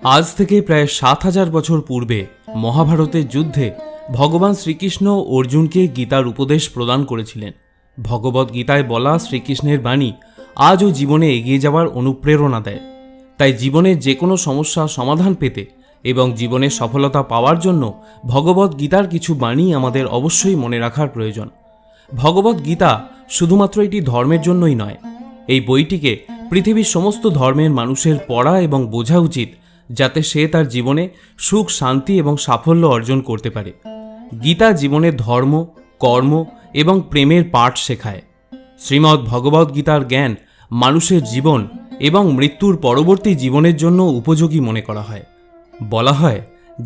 আজ থেকে প্রায় ৭,০০০ বছর পূর্বে মহাভারতের যুদ্ধে ভগবান শ্রীকৃষ্ণ অর্জুনকে গীতার উপদেশ প্রদান করেছিলেন। ভগবদ্ গীতায় বলা শ্রীকৃষ্ণের বাণী আজও জীবনে এগিয়ে যাওয়ার অনুপ্রেরণা দেয়। তাই জীবনের যে কোনো সমস্যার সমাধান পেতে এবং জীবনের সফলতা পাওয়ার জন্য ভগবদ্ গীতার কিছু বাণী আমাদের অবশ্যই মনে রাখার প্রয়োজন। ভগবদ্ গীতা শুধুমাত্র এটি ধর্মের জন্যই নয়, এই বইটিকে পৃথিবীর সমস্ত ধর্মের মানুষের পড়া এবং বোঝা উচিত, যাতে সে তার জীবনে সুখ, শান্তি এবং সাফল্য অর্জন করতে পারে। গীতা জীবনের ধর্ম, কর্ম এবং প্রেমের পাঠ শেখায়। শ্রীমদ্ ভগবদ্ গীতার জ্ঞান মানুষের জীবন এবং মৃত্যুর পরবর্তী জীবনের জন্য উপযোগী মনে করা হয়। বলা হয়,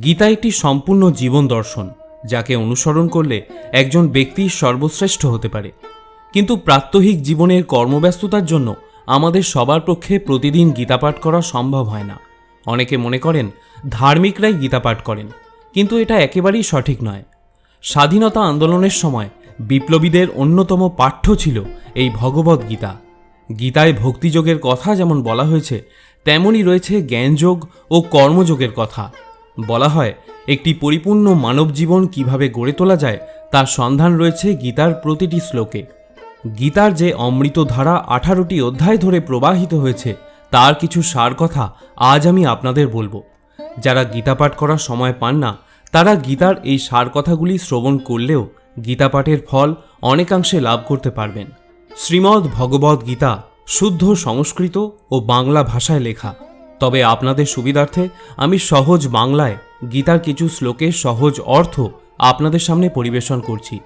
গীতা একটি সম্পূর্ণ জীবন দর্শন, যাকে অনুসরণ করলে একজন ব্যক্তি সর্বশ্রেষ্ঠ হতে পারে। কিন্তু প্রাত্যহিক জীবনের কর্মব্যস্ততার জন্য আমাদের সবার পক্ষে প্রতিদিন গীতা পাঠ করা সম্ভব হয় না। অনেকে মনে করেন ধার্মিকরাই গীতা পাঠ করেন, কিন্তু এটা একেবারেই সঠিক নয়। স্বাধীনতা আন্দোলনের সময় বিপ্লবীদের অন্যতম পাঠ্য ছিল এই ভগবদ্ গীতা। গীতায় ভক্তিযোগের কথা যেমন বলা হয়েছে, তেমনই রয়েছে জ্ঞানযোগ ও কর্মযোগের কথা। বলা হয়, একটি পরিপূর্ণ মানব জীবন কিভাবে গড়ে তোলা যায় তার সন্ধান রয়েছে গীতার প্রতিটি শ্লোকে। গীতার যে অমৃত ধারা 18টি অধ্যায় ধরে প্রবাহিত হয়েছে, তার কিছু সার কথা আজ আমি আপনাদের বলবো। যারা গীতা পাঠ করার সময় পান না, তারা গীতার এই সার কথাগুলি শ্রবণ করলেও গীতা পাঠের ফল অনেকাংশে লাভ করতে পারবেন। শ্রীমদ্ ভগবদ্ গীতা শুদ্ধ সংস্কৃত ও বাংলা ভাষায় লেখা, তবে আপনাদের সুবিধার্থে আমি সহজ বাংলায় গীতার কিছু শ্লোকের সহজ অর্থ আপনাদের সামনে পরিবেশন করছি।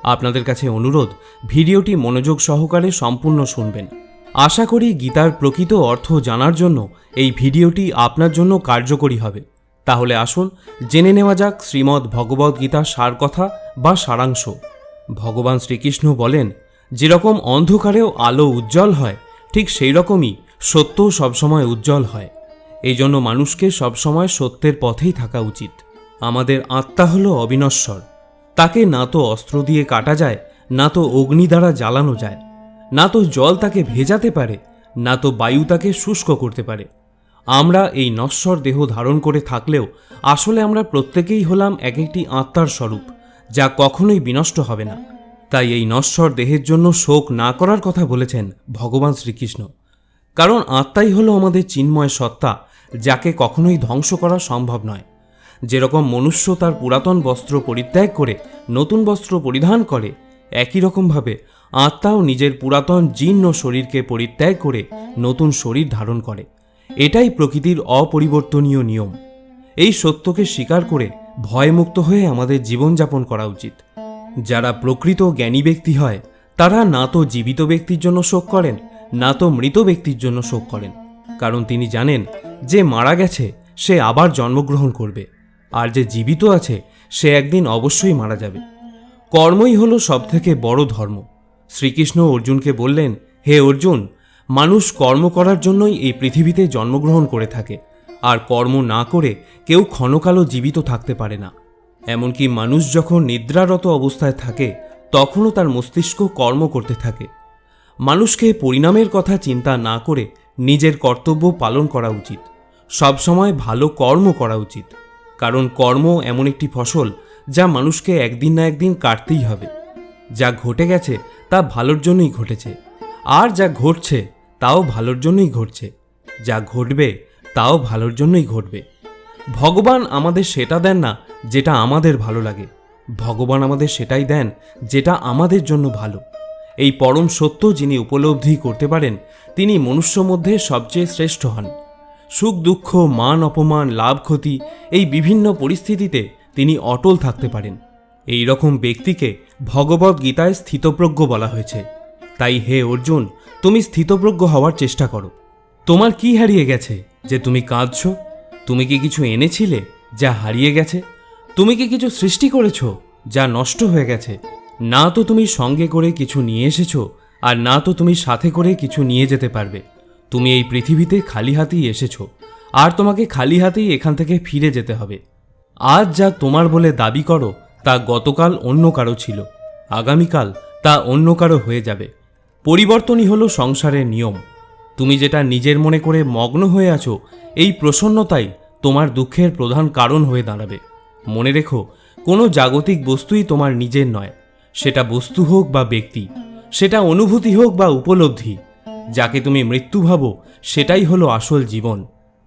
আপনাদের কাছে অনুরোধ, ভিডিওটি মনোযোগ সহকারে সম্পূর্ণ শুনবেন। আশা করি গীতার প্রকৃত অর্থ জানার জন্য এই ভিডিওটি আপনার জন্য কার্যকরী হবে। তাহলে আসুন জেনে নেওয়া যাক শ্রীমদ্ ভগবদ্ গীতার সার কথা বা সারাংশ। ভগবান শ্রীকৃষ্ণ বলেন, যেরকম অন্ধকারেও আলো উজ্জ্বল হয়, ঠিক সেই রকমই সত্য সবসময় উজ্জ্বল হয়। এই জন্য মানুষকে সবসময় সত্যের পথেই থাকা উচিত। আমাদের আত্মা হলো অবিনশ্বর। তাকে না তো অস্ত্র দিয়ে কাটা যায়, না তো অগ্নি দ্বারা জ্বালানো যায়, না তো জল তাকে ভেজাতে পারে, না তো বায়ু তাকে শুষ্ক করতে পারে। আমরা এই নশ্বর দেহ ধারণ করে থাকলেও আসলে আমরা প্রত্যেকেই হলাম এক একটি আত্মার স্বরূপ, যা কখনোই বিনষ্ট হবে না। তাই এই নশ্বর দেহের জন্য শোক না করার কথা বলেছেন ভগবান শ্রীকৃষ্ণ। কারণ আত্মাই হলো আমাদের চিন্ময় সত্তা, যাকে কখনোই ধ্বংস করা সম্ভব নয়। যেরকম মনুষ্য তার পুরাতন বস্ত্র পরিত্যাগ করে নতুন বস্ত্র পরিধান করে, একই রকমভাবে আত্মাও নিজের পুরাতন জীর্ণ শরীরকে পরিত্যাগ করে নতুন শরীর ধারণ করে। এটাই প্রকৃতির অপরিবর্তনীয় নিয়ম। এই সত্যকে স্বীকার করে ভয়মুক্ত হয়ে আমাদের জীবনযাপন করা উচিত। যারা প্রকৃত জ্ঞানী ব্যক্তি হয়, তারা না তো জীবিত ব্যক্তির জন্য শোক করেন, না তো মৃত ব্যক্তির জন্য শোক করেন। কারণ তিনি জানেন যে মারা গেছে সে আবার জন্মগ্রহণ করবে, আর যে জীবিত আছে সে একদিন অবশ্যই মারা যাবে। কর্মই হলো সবথেকে বড় ধর্ম। শ্রীকৃষ্ণ অর্জুনকে বললেন, হে অর্জুন, মানুষ কর্ম করার জন্যই এই পৃথিবীতে জন্মগ্রহণ করে থাকে, আর কর্ম না করে কেউ ক্ষণকালও জীবিত থাকতে পারে না। এমনকি মানুষ যখন নিদ্রারত অবস্থায় থাকে, তখনও তার মস্তিষ্ক কর্ম করতে থাকে। মানুষকে পরিণামের কথা চিন্তা না করে নিজের কর্তব্য পালন করা উচিত। সবসময় ভালো কর্ম করা উচিত, কারণ কর্ম এমন একটি ফসল যা মানুষকে একদিন না একদিন কাটতেই হবে। যা ঘটে গেছে তা ভালোর জন্যই ঘটেছে, আর যা ঘটছে তাও ভালোর জন্যই ঘটছে। যা ঘটবে তাও ভালোর জন্যই ঘটবে। ভগবান আমাদের সেটা দেন না যেটা আমাদের ভালো লাগে, ভগবান আমাদের সেটাই দেন যেটা আমাদের জন্য ভালো। এই পরম সত্য যিনি উপলব্ধি করতে পারেন, তিনি মনুষ্য মধ্যে সবচেয়ে শ্রেষ্ঠ হন। সুখ দুঃখ, মান অপমান, লাভ ক্ষতি, এই বিভিন্ন পরিস্থিতিতে তিনি অটল থাকতে পারেন। এই রকম ব্যক্তিকে ভগবদ্ গীতায় স্থিতপ্রজ্ঞ বলা হয়েছে। তাই হে অর্জুন, তুমি স্থিতপ্রজ্ঞ হওয়ার চেষ্টা করো। তোমার কি হারিয়ে গেছে যে তুমি কাঁদছ? তুমি কি কিছু এনেছিলে যা হারিয়ে গেছে? তুমি কি কিছু সৃষ্টি করেছ যা নষ্ট হয়ে গেছে? না তো তুমি সঙ্গে করে কিছু নিয়ে এসেছো, আর না তো তুমি সাথে করে কিছু নিয়ে যেতে পারবে। তুমি এই পৃথিবীতে খালি হাতেই এসেছো, আর তোমাকে খালি হাতেই এখান থেকে ফিরে যেতে হবে। আজ যা তোমার বলে দাবি করো তা গতকাল অন্য কারো ছিল, আগামীকাল তা অন্য কারো হয়ে যাবে। পরিবর্তনই হলো সংসারের নিয়ম। তুমি যেটা নিজের মনে করে মগ্ন হয়ে আছো, এই প্রসন্নতাই তোমার দুঃখের প্রধান কারণ হয়ে দাঁড়াবে। মনে রেখো, কোনো জাগতিক বস্তুই তোমার নিজের নয়। সেটা বস্তু হোক বা ব্যক্তি, সেটা অনুভূতি হোক বা উপলব্ধি, যাকে তুমি মৃত্যু ভাবো সেটাই হলো আসল জীবন।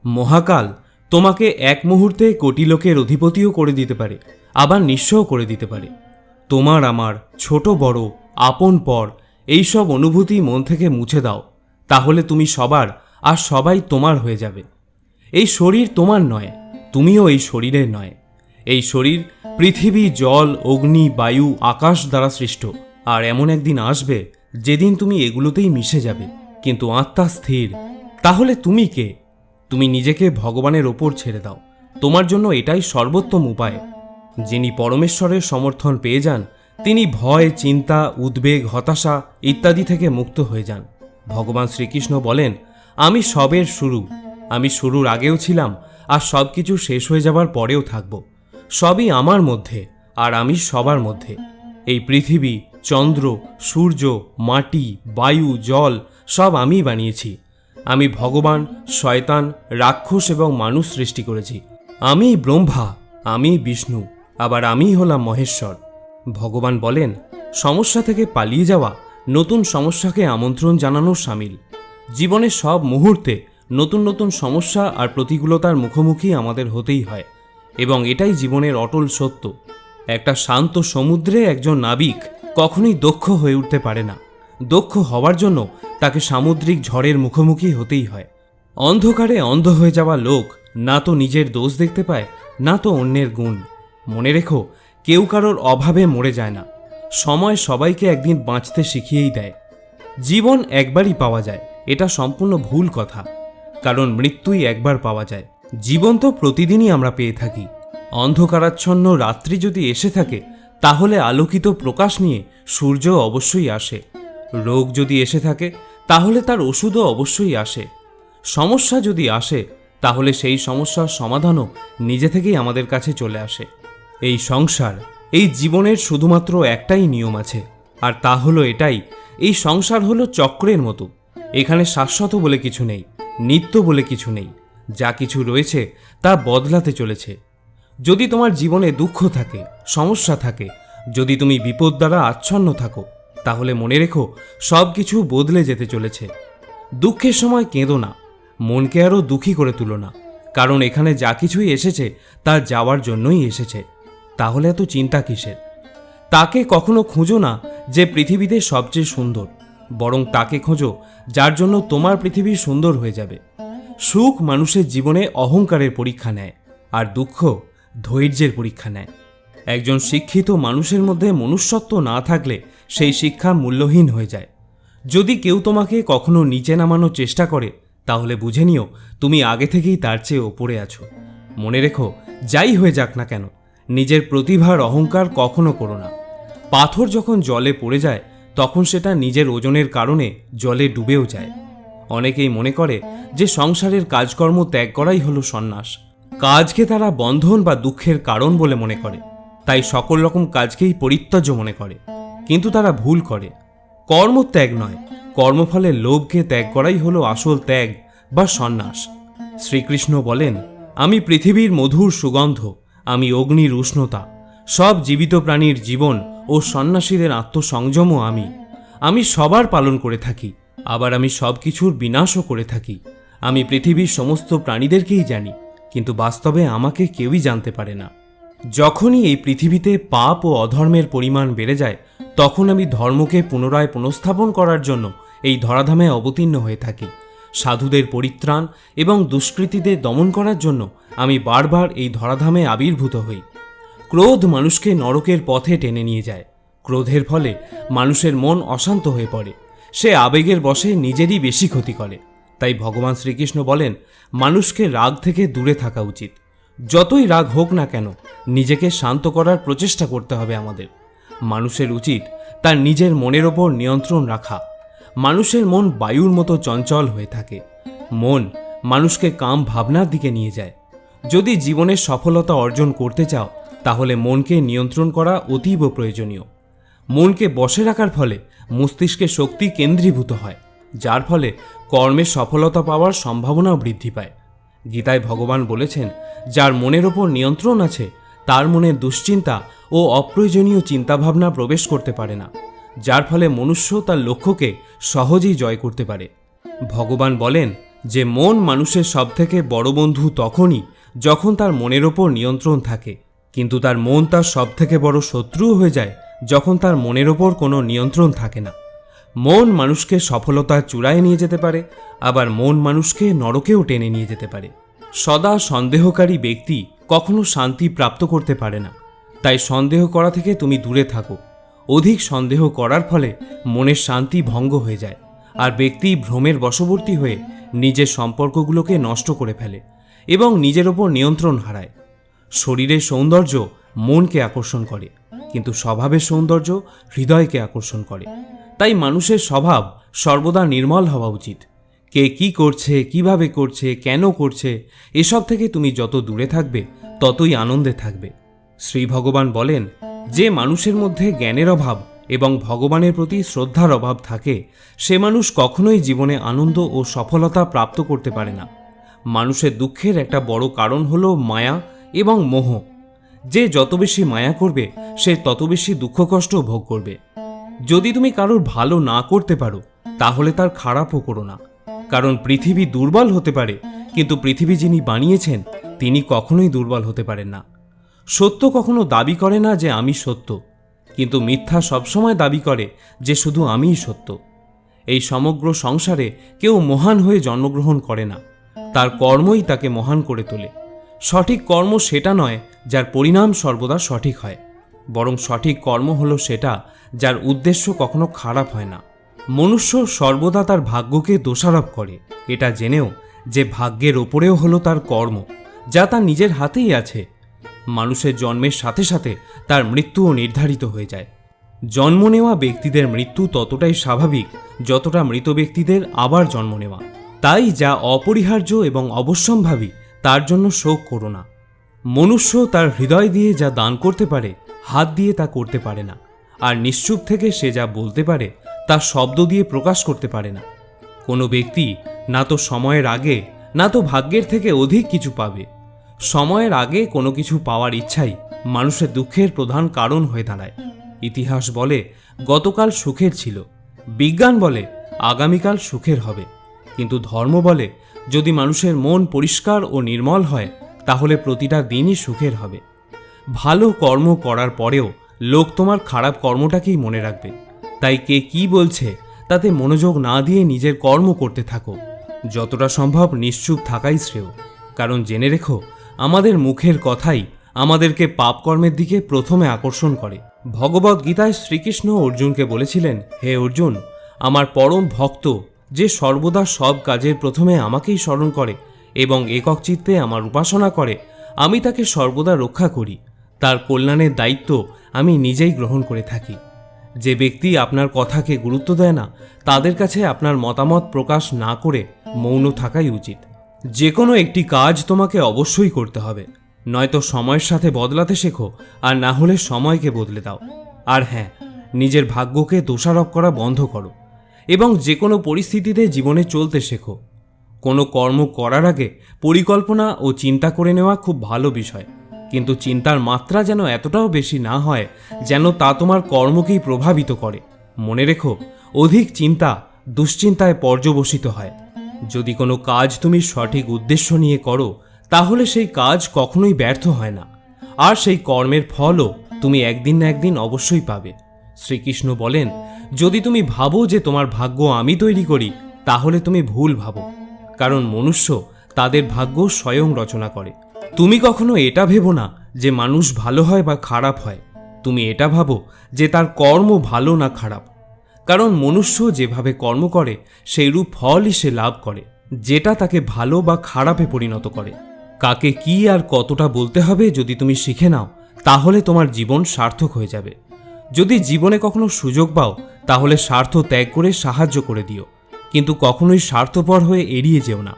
মহাকাল তোমাকে এক মুহূর্তে কোটি লোকের অধিপতিও করে দিতে পারে, আবার নিঃস্বও করে দিতে পারে। তোমার আমার ছোট বড় আপন পর এইসব অনুভূতি মন থেকে মুছে দাও, তাহলে তুমি সবার আর সবাই তোমার হয়ে যাবে। এই শরীর তোমার নয়, তুমিও এই শরীরের নয়। এই শরীর পৃথিবী, জল, অগ্নি, বায়ু, আকাশ দ্বারা সৃষ্ট। আর এমন একদিন আসবে যেদিন তুমি এগুলোতেই মিশে যাবে, কিন্তু আত্মা স্থির। তাহলে তুমি কে? তুমি নিজেকে ভগবানের ওপর ছেড়ে দাও। তোমার জন্য এটাই সর্বোত্তম উপায়। যিনি পরমেশ্বরের সমর্থন পেয়ে যান, তিনি ভয়, চিন্তা, উদ্বেগ, হতাশা ইত্যাদি থেকে মুক্ত হয়ে যান। ভগবান শ্রীকৃষ্ণ বলেন, আমি সবের শুরু। আমি শুরুর আগেও ছিলাম, আর সব কিছু শেষ হয়ে যাবার পরেও থাকব। সবই আমার মধ্যে, আর আমি সবার মধ্যে। এই পৃথিবী, চন্দ্র, সূর্য, মাটি, বায়ু, জল সব আমিই বানিয়েছি। আমি ভগবান, শয়তান, রাক্ষস এবং মানুষ সৃষ্টি করেছি। আমি ব্রহ্মা, আমি বিষ্ণু, আবার আমিই হলাম মহেশ্বর। ভগবান বলেন, সমস্যা থেকে পালিয়ে যাওয়া নতুন সমস্যাকে আমন্ত্রণ জানানোর সামিল। জীবনের সব মুহূর্তে নতুন নতুন সমস্যা আর প্রতিকূলতার মুখোমুখি আমাদের হতেই হয়, এবং এটাই জীবনের অটল সত্য। একটা শান্ত সমুদ্রে একজন নাবিক কখনোই দক্ষ হয়ে উঠতে পারে না। দক্ষ হওয়ার জন্য তাকে সামুদ্রিক ঝড়ের মুখোমুখি হতেই হয়। অন্ধকারে অন্ধ হয়ে যাওয়া লোক না তো নিজের দোষ দেখতে পায়, না তো অন্যের গুণ। মনে রেখো, কেউ কারোর অভাবে মরে যায় না। সময় সবাইকে একদিন বাঁচতে শিখিয়েই দেয়। জীবন একবারই পাওয়া যায়, এটা সম্পূর্ণ ভুল কথা, কারণ মৃত্যুই একবার পাওয়া যায়। জীবন তো প্রতিদিনই আমরা পেয়ে থাকি। অন্ধকারাচ্ছন্ন রাত্রি যদি এসে থাকে, তাহলে আলোকিত প্রকাশ নিয়ে সূর্য অবশ্যই আসে। রোগ যদি এসে থাকে, তাহলে তার ওষুধও অবশ্যই আসে। সমস্যা যদি আসে, তাহলে সেই সমস্যার সমাধানও নিজে থেকেই আমাদের কাছে চলে আসে। এই সংসার, এই জীবনের শুধুমাত্র একটাই নিয়ম আছে, আর তা হলো এটাই, এই সংসার হলো চক্রের মতো। এখানে শাশ্বত বলে কিছু নেই, নিত্য বলে কিছু নেই। যা কিছু রয়েছে তা বদলাতে চলেছে। যদি তোমার জীবনে দুঃখ থাকে, সমস্যা থাকে, যদি তুমি বিপদ দ্বারা আচ্ছন্ন থাকো, তাহলে মনে রেখো, সব কিছু বদলে যেতে চলেছে। দুঃখের সময় কেঁদো না, মনকে আরও দুঃখী করে তুলো না, কারণ এখানে যা কিছুই এসেছে তা যাওয়ার জন্যই এসেছে। তাহলে এত চিন্তা কিসের? তাকে কখনো খুঁজো না যে পৃথিবীতে সবচেয়ে সুন্দর, বরং তাকে খোঁজো যার জন্য তোমার পৃথিবী সুন্দর হয়ে যাবে। সুখ মানুষের জীবনে অহংকারের পরীক্ষা নেয়, আর দুঃখ ধৈর্যের পরীক্ষা নেয়। একজন শিক্ষিত মানুষের মধ্যে মনুষ্যত্ব না থাকলে সেই শিক্ষা মূল্যহীন হয়ে যায়। যদি কেউ তোমাকে কখনো নিচে নামানোর চেষ্টা করে, তাহলে বুঝে নিও তুমি আগে থেকেই তার চেয়ে ওপরে আছো। মনে রেখো, যাই হয়ে যাক না কেন, নিজের প্রতিভার অহংকার কখনো করো না। পাথর যখন জলে পড়ে যায়, তখন সেটা নিজের ওজনের কারণে জলে ডুবেও যায়। অনেকেই মনে করে যে সংসারের কাজকর্ম ত্যাগ করাই হলো সন্ন্যাস। কাজকে তারা বন্ধন বা দুঃখের কারণ বলে মনে করে, তাই সকল রকম কাজকেই পরিত্যাজ্য মনে করে। কিন্তু তারা ভুল করে। কর্ম ত্যাগ নয়, কর্মফলের লোভকে ত্যাগ করাই হলো আসল ত্যাগ বা সন্ন্যাস। শ্রীকৃষ্ণ বলেন, আমি পৃথিবীর মধুর সুগন্ধ, আমি অগ্নির উষ্ণতা, সব জীবিত প্রাণীর জীবন ও সন্ন্যাসীদের আত্মসংযমও আমি সবার পালন করে থাকি, আবার আমি সব কিছুর বিনাশও করে থাকি। আমি পৃথিবীর সমস্ত প্রাণীদেরকেই জানি, কিন্তু বাস্তবে আমাকে কেউই জানতে পারে না। যখনই এই পৃথিবীতে পাপ ও অধর্মের পরিমাণ বেড়ে যায়, তখন আমি ধর্মকে পুনরায় পুনঃস্থাপন করার জন্য এই ধরাধামে অবতীর্ণ হয়ে থাকি। সাধুদের পরিত্রাণ এবং দুষ্কৃতীদের দমন করার জন্য আমি বারবার এই ধরাধামে আবির্ভূত হই। ক্রোধ মানুষকে নরকের পথে টেনে নিয়ে যায়। ক্রোধের ফলে মানুষের মন অশান্ত হয়ে পড়ে, সে আবেগের বশে নিজেরই বেশি ক্ষতি করে। তাই ভগবান শ্রীকৃষ্ণ বলেন, মানুষকে রাগ থেকে দূরে থাকা উচিত। যতই রাগ হোক না কেন, নিজেকে শান্ত করার প্রচেষ্টা করতে হবে আমাদের। মানুষের উচিত তার নিজের মনের ওপর নিয়ন্ত্রণ রাখা। মানুষের মন বায়ুর মতো চঞ্চল হয়ে থাকে। মন মানুষকে কাম ভাবনার দিকে নিয়ে যায়। যদি জীবনের সফলতা অর্জন করতে চাও, তাহলে মনকে নিয়ন্ত্রণ করা অতীব প্রয়োজনীয়। মনকে বশে রাখার ফলে মস্তিষ্কে শক্তি কেন্দ্রীভূত হয়, যার ফলে কর্মে সফলতা পাওয়ার সম্ভাবনাও বৃদ্ধি পায়। গীতায় ভগবান বলেছেন, যার মনের ওপর নিয়ন্ত্রণ আছে তার মনে দুশ্চিন্তা ও অপ্রয়োজনীয় চিন্তাভাবনা প্রবেশ করতে পারে না, যার ফলে মনুষ্য তার লক্ষ্যকে সহজেই জয় করতে পারে। ভগবান বলেন যে মন মানুষের সবথেকে বড় বন্ধু তখনই যখন তার মনের ওপর নিয়ন্ত্রণ থাকে, কিন্তু তার মন তার সবথেকে বড় শত্রুও হয়ে যায় যখন তার মনের ওপর কোনো নিয়ন্ত্রণ থাকে না। মন মানুষকে সফলতার চূড়ায় নিয়ে যেতে পারে, আবার মন মানুষকে নরকেও টেনে নিয়ে যেতে পারে। সদা সন্দেহকারী ব্যক্তি কখনো শান্তি প্রাপ্ত করতে পারে না, তাই সন্দেহ করা থেকে তুমি দূরে থাকো। অধিক সন্দেহ করার ফলে মনের শান্তি ভঙ্গ হয়ে যায়, আর ব্যক্তি ভ্রমের বশবর্তী হয়ে নিজের সম্পর্কগুলোকে নষ্ট করে ফেলে এবং নিজের ওপর নিয়ন্ত্রণ হারায়। শরীরের সৌন্দর্য মনকে আকর্ষণ করে, কিন্তু স্বভাবের সৌন্দর্য হৃদয়কে আকর্ষণ করে। তাই মানুষের স্বভাব সর্বদা নির্মল হওয়া উচিত। কে কি করছে, কিভাবে করছে, কেন করছে, এসব থেকে তুমি যত দূরে থাকবে ততই আনন্দে থাকবে। শ্রী ভগবান বলেন, যে মানুষের মধ্যে জ্ঞানের অভাব এবং ভগবানের প্রতি শ্রদ্ধার অভাব থাকে, সে মানুষ কখনোই জীবনে আনন্দ ও সফলতা প্রাপ্ত করতে পারে না। মানুষের দুঃখের একটা বড় কারণ হলো মায়া এবং মোহ। যে যত বেশি মায়া করবে সে তত বেশি দুঃখ কষ্ট ভোগ করবে। যদি তুমি কারোর ভালো না করতে পারো তাহলে তার খারাপও করো না, কারণ পৃথিবী দুর্বল হতে পারে, কিন্তু পৃথিবী যিনি বানিয়েছেন তিনি কখনোই দুর্বল হতে পারেন না। সত্য কখনো দাবি করে না যে আমি সত্য, কিন্তু মিথ্যা সবসময় দাবি করে যে শুধু আমিই সত্য। এই সমগ্র সংসারে কেউ মহান হয়ে জন্মগ্রহণ করে না, তার কর্মই তাকে মহান করে তোলে। সঠিক কর্ম সেটা নয় যার পরিণাম সর্বদা সঠিক হয়, বরং সঠিক কর্ম হলো সেটা যার উদ্দেশ্য কখনো খারাপ হয় না। মনুষ্য সর্বদা তার ভাগ্যকে দোষারোপ করে, এটা জেনেও যে ভাগ্যের ওপরেও হলো তার কর্ম, যা তার নিজের হাতেই আছে। মানুষের জন্মের সাথে সাথে তার মৃত্যুও নির্ধারিত হয়ে যায়। জন্ম নেওয়া ব্যক্তিদের মৃত্যু ততটাই স্বাভাবিক যতটা মৃত ব্যক্তিদের আবার জন্ম নেওয়া। তাই যা অপরিহার্য এবং অবশ্যম্ভাবী তার জন্য শোক করো না। মনুষ্য তার হৃদয় দিয়ে যা দান করতে পারে হাত দিয়ে তা করতে পারে না, আর নিশ্চুপ থেকে সে যা বলতে পারে তা শব্দ দিয়ে প্রকাশ করতে পারে না। কোনো ব্যক্তি না তো সময়ের আগে না তো ভাগ্যের থেকে অধিক কিছু পাবে। সময়ের আগে কোনো কিছু পাওয়ার ইচ্ছাই মানুষের দুঃখের প্রধান কারণ হয়ে দাঁড়ায়। ইতিহাস বলে গতকাল সুখের ছিল, বিজ্ঞান বলে আগামীকাল সুখের হবে, কিন্তু ধর্ম বলে যদি মানুষের মন পরিষ্কার ও নির্মল হয় তাহলে প্রতিটা দিনই সুখের হবে। ভালো কর্ম করার পরেও লোক তোমার খারাপ কর্মটাকেই মনে রাখবে, তাই কে কি বলছে তাতে মনোযোগ না দিয়ে নিজের কর্ম করতে থাকো। যতটা সম্ভব নিশ্চুপ থাকাই শ্রেয়, কারণ জেনে রেখো আমাদের মুখের কথাই আমাদেরকে পাপ কর্মের দিকে প্রথমে আকর্ষণ করে। ভগবদ গীতায় শ্রীকৃষ্ণ অর্জুনকে বলেছিলেন, হে অর্জুন, আমার পরম ভক্ত যে সর্বদা সব কাজের প্রথমে আমাকেই স্মরণ করে এবং একক চিত্তে আমার উপাসনা করে, আমি তাকে সর্বদা রক্ষা করি, তার কল্যাণের দায়িত্ব আমি নিজেই গ্রহণ করে থাকি। যে ব্যক্তি আপনার কথাকে গুরুত্ব দেয় না তাদের কাছে আপনার মতামত প্রকাশ না করে মৌন থাকাই উচিত। যে কোনো একটি কাজ তোমাকে অবশ্যই করতে হবে, নয়তো সময়ের সাথে বদলাতে শেখো, আর না হলে সময়কে বদলে দাও। আর হ্যাঁ, নিজের ভাগ্যকে দোষারোপ করা বন্ধ করো এবং যে কোনো পরিস্থিতিতে জীবনে চলতে শেখো। কোনো কর্ম করার আগে পরিকল্পনা ও চিন্তা করে নেওয়া খুব ভালো বিষয়, কিন্তু চিন্তার মাত্রা যেন এতটাও বেশি না হয় যেন তা তোমার কর্মকেই প্রভাবিত করে। মনে রেখো, অধিক চিন্তা দুশ্চিন্তায় পর্যবসিত হয়। যদি কোনো কাজ তুমি সঠিক উদ্দেশ্য নিয়ে করো তাহলে সেই কাজ কখনোই ব্যর্থ হয় না, আর সেই কর্মের ফলও তুমি একদিন না একদিন অবশ্যই পাবে। শ্রীকৃষ্ণ বলেন, যদি তুমি ভাবো যে তোমার ভাগ্য আমি তৈরি করি তাহলে তুমি ভুল ভাবো, কারণ মনুষ্য তাদের ভাগ্য স্বয়ং রচনা করে। তুমি কখনো এটা ভেবো না যে মানুষ ভালো হয় বা খারাপ হয়, তুমি এটা ভাবো যে তার কর্ম ভালো না খারাপ, কারণ মনুষ্য যেভাবে কর্ম করে সেইরূপ ফলই সে লাভ করে, যেটা তাকে ভালো বা খারাপে পরিণত করে। কাকে কি আর কতটা বলতে হবে যদি তুমি শিখে নাও তাহলে তোমার জীবন সার্থক হয়ে যাবে। যদি জীবনে কখনো সুযোগ পাও তাহলে স্বার্থ ত্যাগ করে সাহায্য করে দিও, কিন্তু কখনোই স্বার্থপর হয়ে এড়িয়ে যেও না।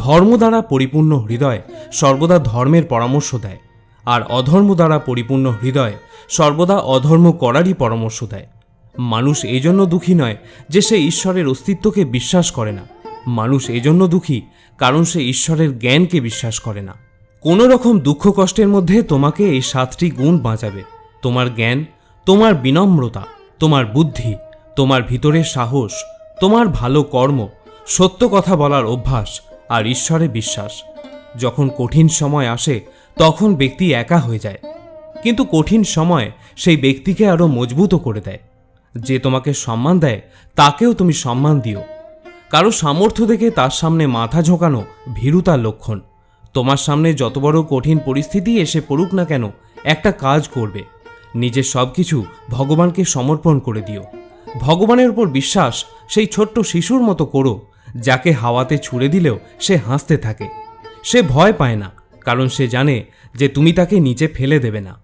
ধর্ম দ্বারা পরিপূর্ণ হৃদয় সর্বদা ধর্মের পরামর্শ দেয়, আর অধর্ম দ্বারা পরিপূর্ণ হৃদয় সর্বদা অধর্ম করারই পরামর্শ দেয়। মানুষ এজন্য দুঃখী নয় যে সে ঈশ্বরের অস্তিত্বকে বিশ্বাস করে না, মানুষ এজন্য দুঃখী কারণ সে ঈশ্বরের জ্ঞানকে বিশ্বাস করে না। কোনো রকম দুঃখ কষ্টের মধ্যে তোমাকে এই 7টি গুণ বাঁচাবে: তোমার জ্ঞান, তোমার বিনম্রতা, তোমার বুদ্ধি, তোমার ভিতরের সাহস, তোমার ভালো কর্ম, সত্য কথা বলার অভ্যাস আর ঈশ্বরে বিশ্বাস। যখন কঠিন সময় আসে তখন ব্যক্তি একা হয়ে যায়, কিন্তু কঠিন সময় সেই ব্যক্তিকে আরও মজবুত করে দেয়। যে তোমাকে সম্মান দেয় তাকেও তুমি সম্মান দিও। কারো সামর্থ্য দেখে তার সামনে মাথা ঝোঁকানো ভীরুতার লক্ষণ। তোমার সামনে যত বড় কঠিন পরিস্থিতি এসে পড়ুক না কেন, একটা কাজ করবে: নিজের সব কিছু ভগবানকে সমর্পণ করে দিও। ভগবানের উপর বিশ্বাস সেই ছোট্ট শিশুর মতো করো, যাকে হাওয়াতে ছুঁড়ে দিলেও সে হাসতে থাকে। সে ভয় পায় না, কারণ সে জানে যে তুমি তাকে নিচে ফেলে দেবে না।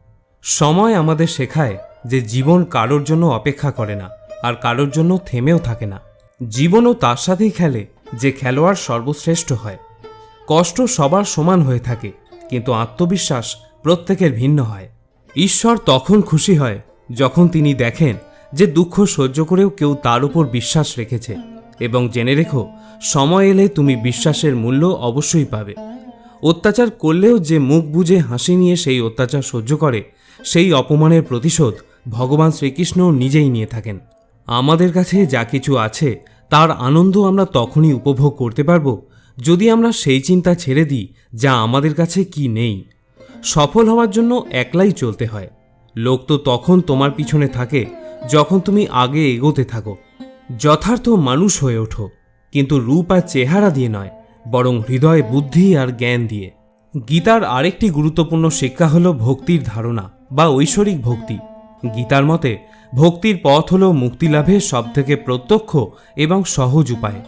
সময় আমাদের শেখায় যে জীবন কারোর জন্য অপেক্ষা করে না, আর কারোর জন্য থেমেও থাকে না। জীবনও তার সাথেই খেলে যে খেলোয়াড় সর্বশ্রেষ্ঠ হয়। কষ্ট সবার সমান হয়ে থাকে, কিন্তু আত্মবিশ্বাস প্রত্যেকের ভিন্ন হয়। ঈশ্বর তখন খুশি হয় যখন তিনি দেখেন যে দুঃখ সহ্য করেও কেউ তার উপর বিশ্বাস রেখেছে। এবং জেনে রেখো, সময় এলে তুমি বিশ্বাসের মূল্য অবশ্যই পাবে। অত্যাচার করলেও যে মুখ বুজে হাসি নিয়ে সেই অত্যাচার সহ্য করে, সেই অপমানের প্রতিশোধ ভগবান শ্রীকৃষ্ণ নিজেই নিয়ে থাকেন। আমাদের কাছে যা কিছু আছে তার আনন্দ আমরা তখনই উপভোগ করতে পারব যদি আমরা সেই চিন্তা ছেড়ে দিই যা আমাদের কাছে কি নেই। সফল হওয়ার জন্য একলাই চলতে হয়। লোক তো তখন তোমার পিছনে থাকে যখন তুমি আগে এগোতে থাকো। যথার্থ মানুষ হয়ে ওঠো, কিন্তু রূপ আর চেহারা দিয়ে নয়, বরং হৃদয়, বুদ্ধি আর জ্ঞান দিয়ে। গীতার আরেকটি গুরুত্বপূর্ণ শিক্ষা হল ভক্তির ধারণা বা ঐশ্বরিক ভক্তি। গীতার মতে ভক্তির পথ হল মুক্তিলাভের সবথেকে প্রত্যক্ষ এবং সহজ উপায়,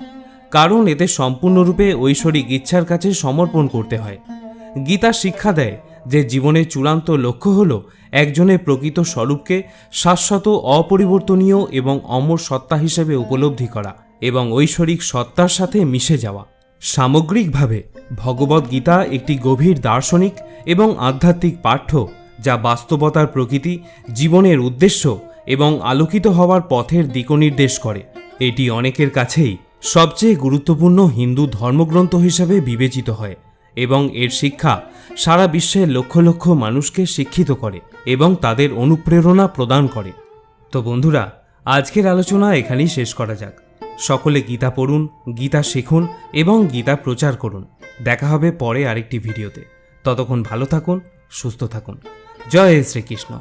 কারণ এতে সম্পূর্ণরূপে ঐশ্বরিক ইচ্ছার কাছে সমর্পণ করতে হয়। গীতা শিক্ষা দেয় যে জীবনের চূড়ান্ত লক্ষ্য হল একজনের প্রকৃত স্বরূপকে শাশ্বত, অপরিবর্তনীয় এবং অমর সত্তা হিসেবে উপলব্ধি করা এবং ঐশ্বরিক সত্তার সাথে মিশে যাওয়া। সামগ্রিকভাবে ভগবদ্গীতা একটি গভীর দার্শনিক এবং আধ্যাত্মিক পাঠ্য, যা বাস্তবতার প্রকৃতি, জীবনের উদ্দেশ্য এবং আলোকিত হওয়ার পথের দিকনির্দেশ করে। এটি অনেকের কাছেই সবচেয়ে গুরুত্বপূর্ণ হিন্দু ধর্মগ্রন্থ হিসেবে বিবেচিত হয় এবং এর শিক্ষা সারা বিশ্বের লক্ষ লক্ষ মানুষকে শিক্ষিত করে এবং তাদের অনুপ্রেরণা প্রদান করে। তো বন্ধুরা, আজকের আলোচনা এখানেই শেষ করা যাক। সকলে গীতা পড়ুন, গীতা শিখুন এবং গীতা প্রচার করুন। দেখা হবে পরে আরেকটি ভিডিওতে। ততক্ষণ ভালো থাকুন, সুস্থ থাকুন। জয় শ্রীকৃষ্ণ।